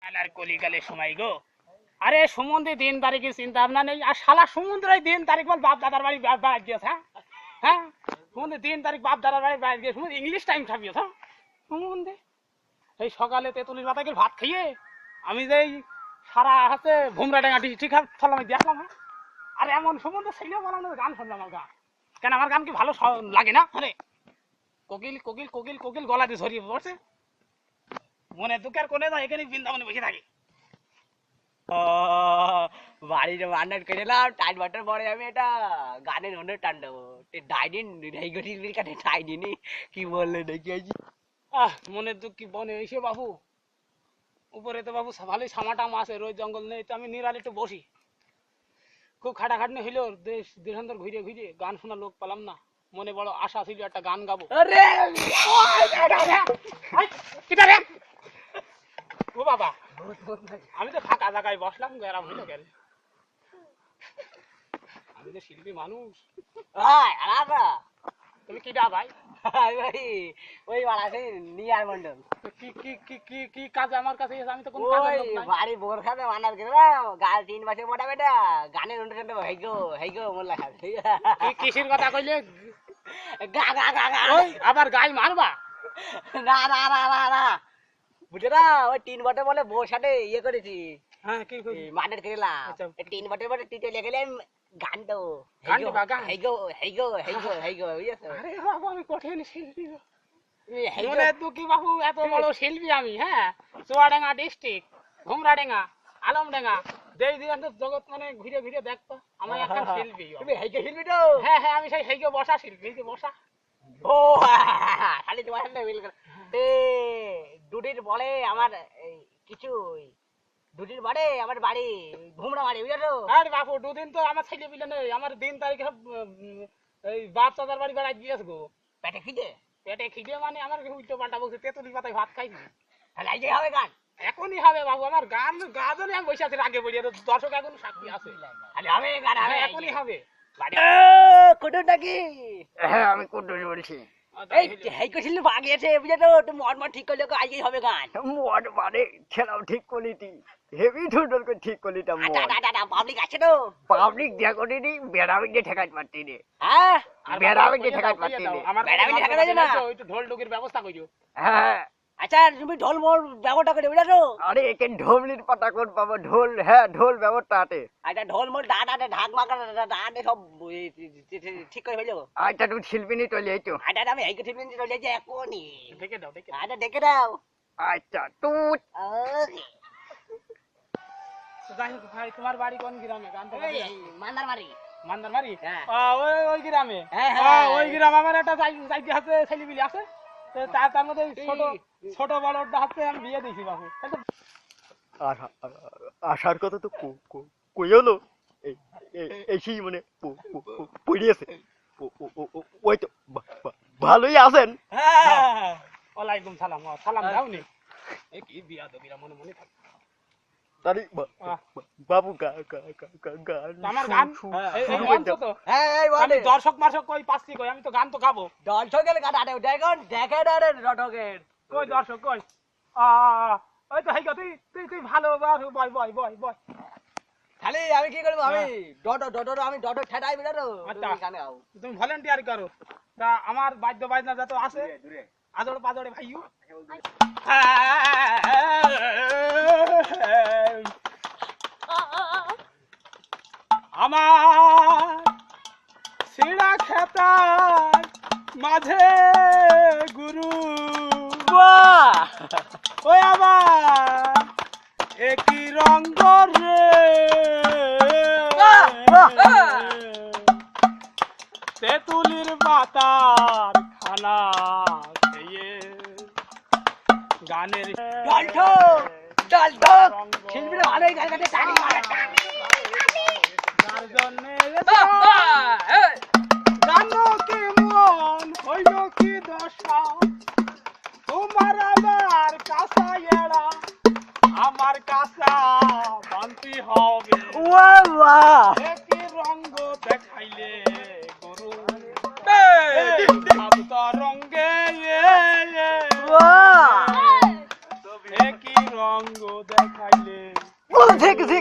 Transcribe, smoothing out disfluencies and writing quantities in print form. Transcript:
আর কলিকালের সময় গো। আরে সমুদ্রে দিন তারিখের চিন্তা ভাবনা নেই, আর শালা সমুদ্রের দিন তারিখ বল বাপ দাদার বাড়ি বেড়াতে গিয়েছে। হ্যাঁ হ্যাঁ, সমুদ্রে দিন তারিখ বাপ দাদার বাড়ি বেড়াতে গিয়ে সমুদ্রে ইংলিশ টাইম খাবিয়েছ। হ্যাঁ সমুদ্রে এই সকালে তেঁতুলির পাতাকে ভাত খাইয়ে আমি যে সারা হাতে ভুমরা ডাঙা ঠিক ফলাম দেখলাম। হ্যাঁ, আর এমন সমুদ্রে ছেলেও বলানো গান শুনলাম। আমার গান কেন, আমার গান কি ভালো লাগে না? আরে কোকিল কোকিল কোকিল কোকিল গলা দিয়ে ছড়িয়ে পড়ছে। মনে দুঃখের কোনে না, এখানে বৃন্দাবনে বসে থাকি। বাড়িতে রান্না করেলাম টাইট বাটার পরে আমি এটা গানের অন্য টান দেবো ডাইনিন শিল্পীর কাছে ডাইনি কি বললে দেখি আছি। মনের দুঃখ কি বনে এসে বাবু, উপরে তো বাবু ভালোই সামাটাম আছে, রোজ জঙ্গল নেই, তো আমি নিরালে একটু বসি। খুব খাটাখাটনি হইলো, দেশান্তর ঘুরে ঘুরে গান শোনা লোক পেলাম না। মনে বড় আশা ছিল একটা গান গাবো। ও বাবা, আমি তো ফাঁকা জায়গায় বসলাম, গেরাম হইলো গেল। আমি তো শিল্পী মানুষ। তুমি কি দা ভাই? ওই বাড়াছে নিয়ার মন্ডল কি কি কি কি কি কাজ আমার কাছে এসে? আমি তো কোনো বাড়ি বোর খাতে মানার গেলাম গাল 3 মাসে মোটা বেটা গানের অনুষ্ঠান হেগো মোল্লা খাবে। কিসের কথা কইলে? গা গা গা গা ওই আবার গাই মারবা? না না না না না বুঝে না, ওই 3 বটে বলে বউর সাথে ইয়ে করেছি। হ্যাঁ কি করি? মানের গেলাম 3 বটে বলে টিতে লেগে গেলেন গান তো হেগো বুঝেছো? আরে বাবু, আমি কঠিন শিল্পী। মনে তো কি বাবু, এত বড় শিল্পী আমি। হ্যাঁ, চুয়াডাঙ্গা ডিস্ট্রিক্ট, ঘুমরাডাঙ্গা, আলমডাঙ্গা, দেশ দিগন্ত জগৎ মানে ঘুরে ঘুরে দেখতো আমি একটা শিল্পী। তুমি হেগে শিল্পী তো? হ্যাঁ হ্যাঁ, আমি সেই হেগে বসা শিল্পী, হেগে বসা। ও খালি তোমার সামনে মিল করে দুটির বলে আমার কিছু দুটির বাড়ে আমার বাড়ি ঘুমরা বাড়ি বুঝলো? আরে বাবু, দুদিন তো আমার ছেলে পিলে নেই, আমার দিন তারিখে এই বাপ চাচার বাড়ি বেড়াই গিয়েছে গো। পেটে খিদে? পেটে খিদে মানে আমার উল্টো পাল্টা বলছে, তেঁতুলি পাতায় ভাত খাইছি। তাহলে আজকে হবে গান? এখনই হবে বাবু, আমার গান গাজনে আমি বসে আছি আগে বলি, দর্শক এখন সাক্ষী আছে। তাহলে হবে গান, হবে এখনই হবে। কুটুর নাকি? হ্যাঁ, আমি কুটুর বলছি। এই হেইকো শিল্পী বাগিয়েছে বুঝলো? তুমি মন ঠিক করলে আজকেই হবে গান। মন মানে ছেলাও ঠিক করলিটি, হেভি সুন্দর করে ঠিক করলিটা। মন পাবলিক আছে তো? পাবলিক দেখো দিদি, বেড়াবি দিয়ে ঠেকাতে পারতি রে। হ্যাঁ, বেড়াবি দিয়ে ঠেকাতে পারতি রে। আমার বেড়াবি ঠেকা যায় না? একটু ঢোল ডুগির ব্যবস্থা করিও। হ্যাঁ, আচ্ছা তুমি ঢোল মোল ব্যবহারটা করে বুঝলো? আরে একে ঢোলনির পাতা কোন পাবো? ঢোল, হ্যাঁ ঢোল ব্যবহারটা আছে। আচ্ছা ঢোল মোল ডাটা ঢাক মাকা ডাটা সব ঠিক করে হইলো? আচ্ছা তুমি শিল্পিনী চলে আইছো। আচ্ছা আমি হেইকো শিল্পী চলে যাই এখনই। দেখে দাও, দেখে দাও। আচ্ছা দেখে দাও। আচ্ছা তুই যাই হোক ভাই, তোমার বাড়ি কোন গ্রামে? গান তো মান্দারমারি। মান্দারমারি? হ্যাঁ। ওই গ্রামে? হ্যাঁ, হ্যাঁ। ওই গ্রাম আমার একটা যাইতে আছে, ছেলেপিলি আছে। তো তার মধ্যে ছোট বড়টা হাতে আমি বিয়ে দিয়েছি বাবু। আর আসার কথা তো কই হলো? এই সেই মানে পড়িয়েছে। ওই তো ভালোই আছেন? হ্যাঁ, ওয়ালাইকুম সালাম। সালাম দাওনি? এই কি বিয়া তো বিরা মনে মনে থাকে। তারে বাবু আমার গান এই মঞ্চ তো। হ্যাঁ এই আমি বলে দর্শক মার্শক কই পাচ্ছি কই? আমি তো গান তো গাবো। দর্শকের গান আরে দেখুন দেখে না রে দর্শকের। কই দর্শক কই? ওই তো হাই তুই তুই তুই ভালো বয় বয় বয় বয়। খালি আমি কি করব? আমি ডটো আমি ডটো ঠেটাই বিনা তো তুমি গান গাও। তুমি ভলান্টিয়ার করো। তা আমার বাদ্য বাজনা যত আছে আজড় পাজড়ে ভাইউ, আমার সিঁড়া খেতার মাঝে গুরু ওই আমার একই রঙ্গ রে তেঁতুলির পাতার খানা খেয়ে গানের শিল্পীরা ভালোই গান গাতে তালি মারে। যার জন্যে জানো কি মন হইল কি দশা, তোমার আমার কাঁচা এড়া আমার কাঁচা বান্তি হবে। একই রঙ্গ দেখাইলে গরু রঙ্গে একই রঙ সঙ্গ দেখাইলে বলেছে কিছু